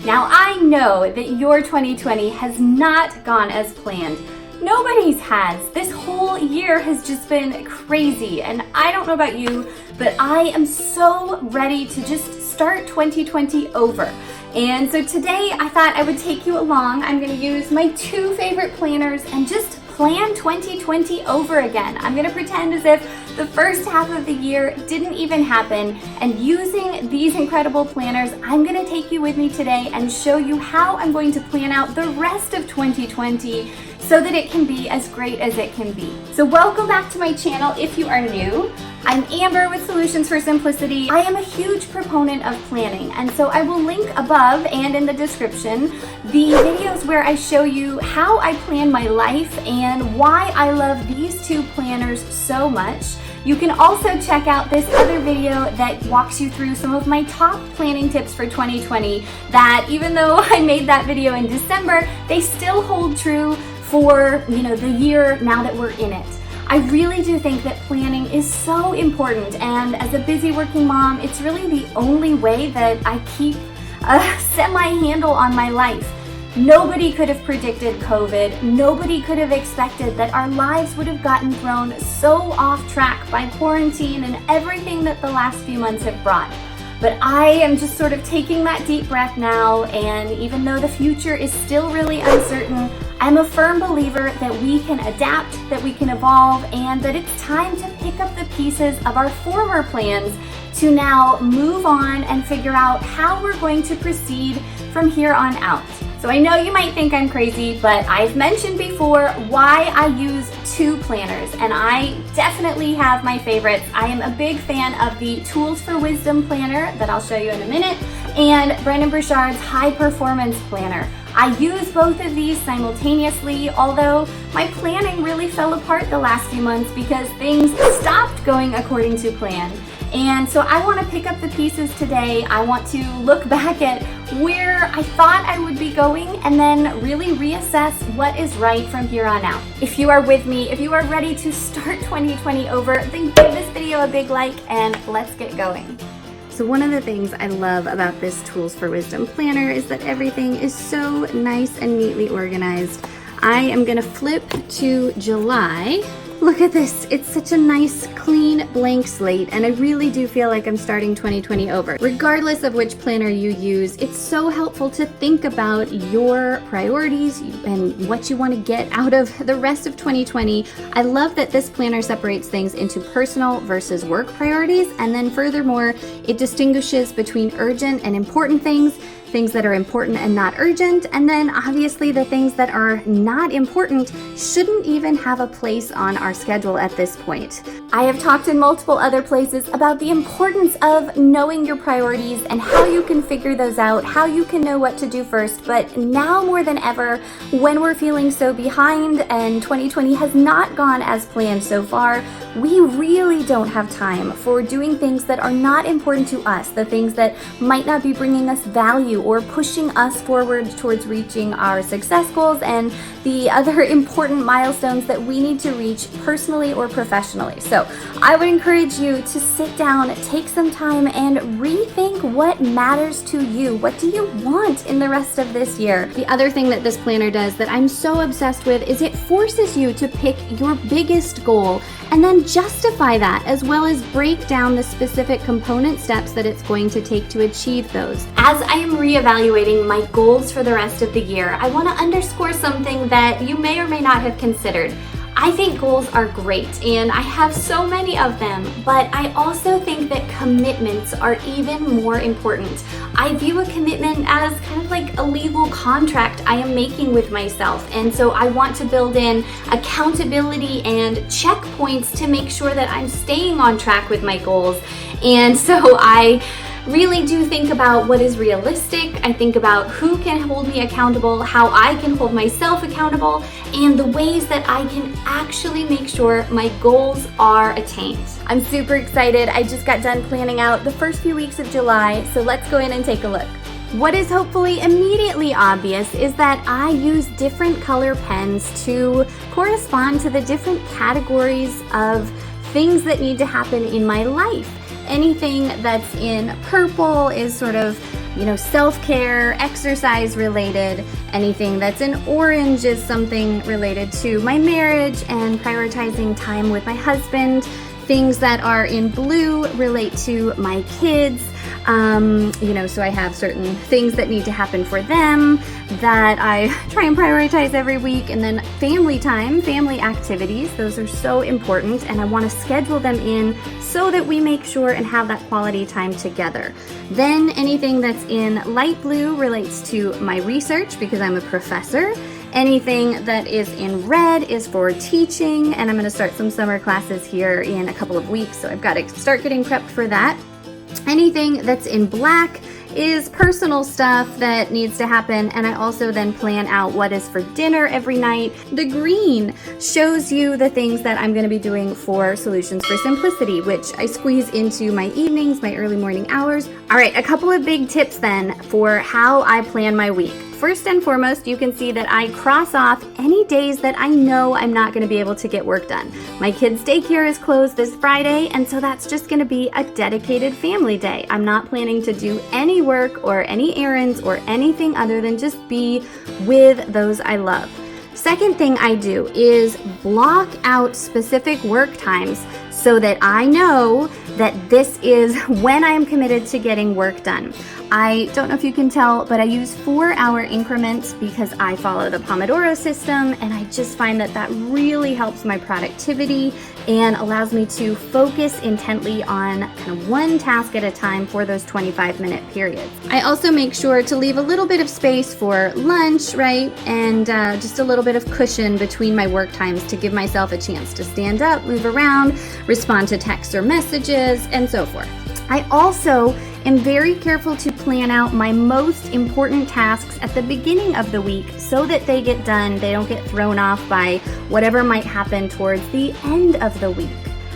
Now I know that your 2020 has not gone as planned. Nobody's has. This whole year has just been crazy, and I don't know about you, but I am so ready to just start 2020 over. And so today I thought I would take you along. I'm going to use my two favorite planners and just plan 2020 over again. I'm going to pretend as if the first half of the year didn't even happen, and using these incredible planners, I'm going to take you with me today and show you how I'm going to plan out the rest of 2020 so that it can be as great as it can be. So welcome back to my channel if you are new. I'm Amber with Solutions for Simplicity. I am a huge proponent of planning, and so I will link above and in the description the videos where I show you how I plan my life and why I love these two planners so much. You can also check out this other video that walks you through some of my top planning tips for 2020 that, even though I made that video in December, they still hold true for, the year now that we're in it. I really do think that planning is so important, and as a busy working mom, it's really the only way that I keep a semi-handle on my life. Nobody could have predicted COVID. Nobody could have expected that our lives would have gotten thrown so off track by quarantine and everything that the last few months have brought. But I am just sort of taking that deep breath now, and even though the future is still really uncertain, I'm a firm believer that we can adapt, that we can evolve, and that it's time to pick up the pieces of our former plans to now move on and figure out how we're going to proceed from here on out. So I know you might think I'm crazy, but I've mentioned before why I use two planners, and I definitely have my favorites. I am a big fan of the Tools for Wisdom planner that I'll show you in a minute, and Brendon Burchard's High Performance planner. I use both of these simultaneously, although my planning really fell apart the last few months because things stopped going according to plan. And so I want to pick up the pieces today. I want to look back at where I thought I would be going and then really reassess what is right from here on out. If you are with me, if you are ready to start 2020 over, then give this video a big like and let's get going. So one of the things I love about this Tools for Wisdom planner is that everything is so nice and neatly organized. I am going to flip to July. Look at this. It's such a nice, clean, blank slate, and I really do feel like I'm starting 2020 over. Regardless of which planner you use, it's so helpful to think about your priorities and what you want to get out of the rest of 2020. I love that this planner separates things into personal versus work priorities, and then furthermore, it distinguishes between urgent and important things that are important and not urgent, and then obviously the things that are not important shouldn't even have a place on our schedule at this point. I have talked in multiple other places about the importance of knowing your priorities and how you can figure those out, how you can know what to do first, but now more than ever, when we're feeling so behind and 2020 has not gone as planned so far, we really don't have time for doing things that are not important to us, the things that might not be bringing us value or pushing us forward towards reaching our success goals and the other important milestones that we need to reach personally or professionally. So I would encourage you to sit down, take some time, and rethink what matters to you. What do you want in the rest of this year? The other thing that this planner does that I'm so obsessed with is it forces you to pick your biggest goal and then justify that, as well as break down the specific component steps that it's going to take to achieve those. As I am reevaluating my goals for the rest of the year, I want to underscore something that you may or may not have considered. I think goals are great, and I have so many of them, but I also think that commitments are even more important. I view a commitment as kind of like a legal contract I am making with myself, and so I want to build in accountability and checkpoints to make sure that I'm staying on track with my goals. And so I really do think about what is realistic. I think about who can hold me accountable, how I can hold myself accountable, and the ways that I can actually make sure my goals are attained. I'm super excited. I just got done planning out the first few weeks of July, so let's go in and take a look. What is hopefully immediately obvious is that I use different color pens to correspond to the different categories of things that need to happen in my life. Anything that's in purple is sort of self-care, exercise related. Anything that's in orange is something related to my marriage and prioritizing time with my husband. Things that are in blue relate to my kids. So I have certain things that need to happen for them that I try and prioritize every week. And then family time, family activities, those are so important, and I want to schedule them in so that we make sure and have that quality time together. Then anything that's in light blue relates to my research because I'm a professor. Anything that is in red is for teaching, and I'm going to start some summer classes here in a couple of weeks, so I've got to start getting prepped for that. Anything that's in black is personal stuff that needs to happen, and I also then plan out what is for dinner every night. The green shows you the things that I'm going to be doing for Solutions for Simplicity, which I squeeze into my evenings, my early morning hours. All right, a couple of big tips then for how I plan my week. First and foremost, you can see that I cross off any days that I know I'm not going to be able to get work done. My kids' daycare is closed this Friday, and so that's just going to be a dedicated family day. I'm not planning to do any work or any errands or anything other than just be with those I love. Second thing I do is block out specific work times so that I know that this is when I am committed to getting work done. I don't know if you can tell, but I use 4-hour increments because I follow the Pomodoro system, and I just find that really helps my productivity and allows me to focus intently on kind of one task at a time for those 25-minute periods. I also make sure to leave a little bit of space for lunch, right? And just a little bit of cushion between my work times to give myself a chance to stand up, move around, respond to texts or messages, and so forth. I also am very careful to plan out my most important tasks at the beginning of the week so that they get done, they don't get thrown off by whatever might happen towards the end of the week.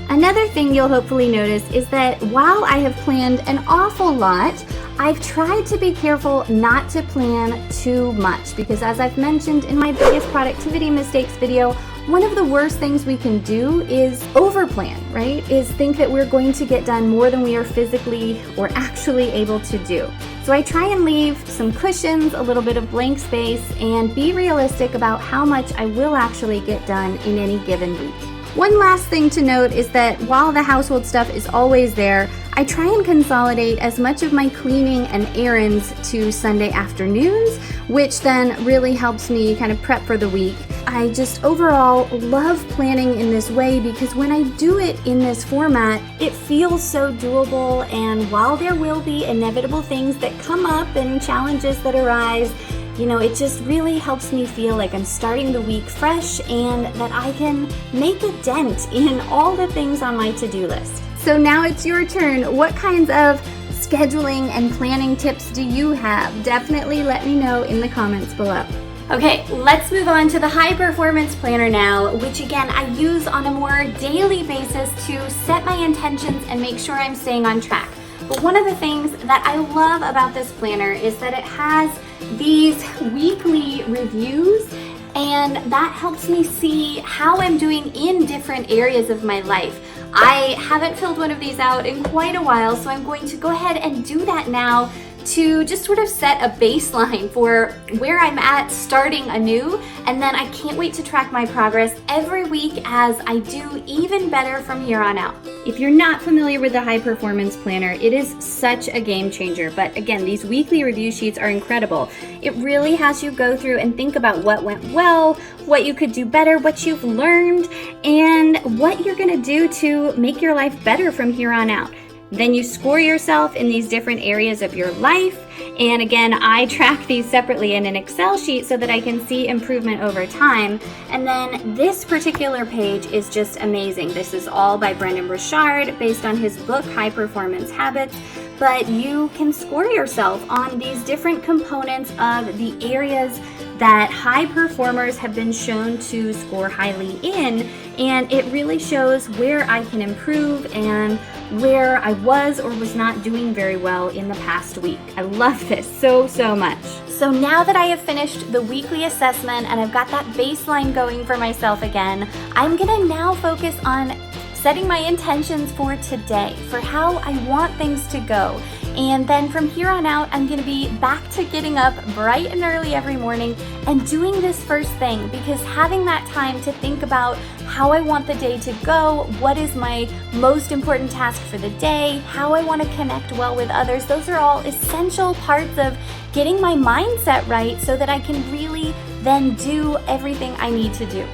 Another thing you'll hopefully notice is that while I have planned an awful lot, I've tried to be careful not to plan too much because, as I've mentioned in my biggest productivity mistakes video, one of the worst things we can do is overplan, right? Is think that we're going to get done more than we are physically or actually able to do. So I try and leave some cushions, a little bit of blank space, and be realistic about how much I will actually get done in any given week. One last thing to note is that while the household stuff is always there, I try and consolidate as much of my cleaning and errands to Sunday afternoons, which then really helps me kind of prep for the week. I just overall love planning in this way because when I do it in this format, it feels so doable, and while there will be inevitable things that come up and challenges that arise, it just really helps me feel like I'm starting the week fresh and that I can make a dent in all the things on my to-do list. So now it's your turn. What kinds of scheduling and planning tips do you have? Definitely let me know in the comments below. Okay, let's move on to the High Performance Planner now, which again I use on a more daily basis to set my intentions and make sure I'm staying on track. But one of the things that I love about this planner is that it has these weekly reviews, and that helps me see how I'm doing in different areas of my life. I haven't filled one of these out in quite a while, so I'm going to go ahead and do that now to just sort of set a baseline for where I'm at starting anew, and then I can't wait to track my progress every week as I do even better from here on out. If you're not familiar with the High Performance Planner, it is such a game changer, but again, these weekly review sheets are incredible. It really has you go through and think about what went well, what you could do better, what you've learned, and what you're gonna do to make your life better from here on out. Then you score yourself in these different areas of your life. And again, I track these separately in an Excel sheet so that I can see improvement over time. And then this particular page is just amazing. This is all by Brendan Burchard based on his book, High Performance Habits. But you can score yourself on these different components of the areas that high performers have been shown to score highly in, and it really shows where I can improve and where I was or was not doing very well in the past week. I love this so much. So now that I have finished the weekly assessment and I've got that baseline going for myself again, I'm gonna now focus on setting my intentions for today, for how I want things to go. And then from here on out, I'm gonna be back to getting up bright and early every morning and doing this first thing, because having that time to think about how I want the day to go, what is my most important task for the day, how I want to connect well with others, those are all essential parts of getting my mindset right so that I can really then do everything I need to do.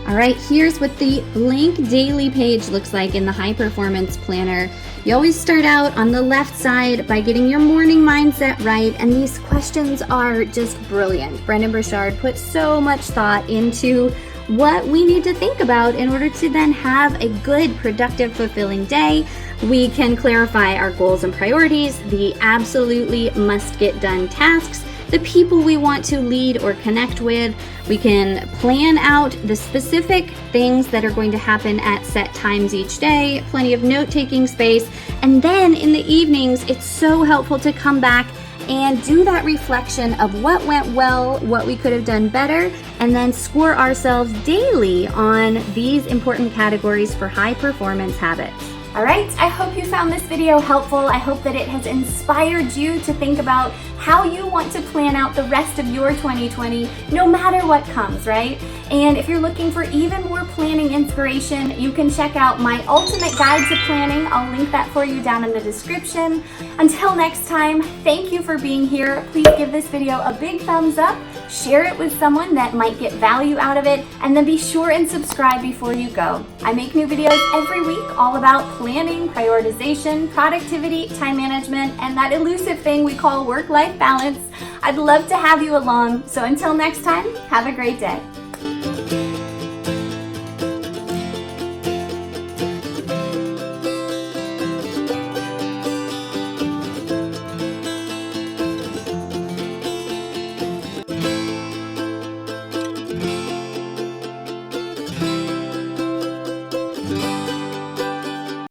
All right, here's what the blank daily page looks like in the High Performance Planner. You always start out on the left side by getting your morning mindset right, and these questions are just brilliant. Brendon Burchard put so much thought into what we need to think about in order to then have a good, productive, fulfilling day. We can clarify our goals and priorities, the absolutely must get done tasks, the people we want to lead or connect with. We can plan out the specific things that are going to happen at set times each day, plenty of note-taking space, and then in the evenings, it's so helpful to come back and do that reflection of what went well, what we could have done better, and then score ourselves daily on these important categories for high performance habits. All right, I hope you found this video helpful. I hope that it has inspired you to think about how you want to plan out the rest of your 2020, no matter what comes, right? And if you're looking for even more planning inspiration, you can check out my ultimate guide to planning. I'll link that for you down in the description. Until next time, thank you for being here. Please give this video a big thumbs up, share it with someone that might get value out of it, and then be sure and subscribe before you go. I make new videos every week all about planning, prioritization, productivity, time management, and that elusive thing we call work-life balance. I'd love to have you along. So until next time, have a great day.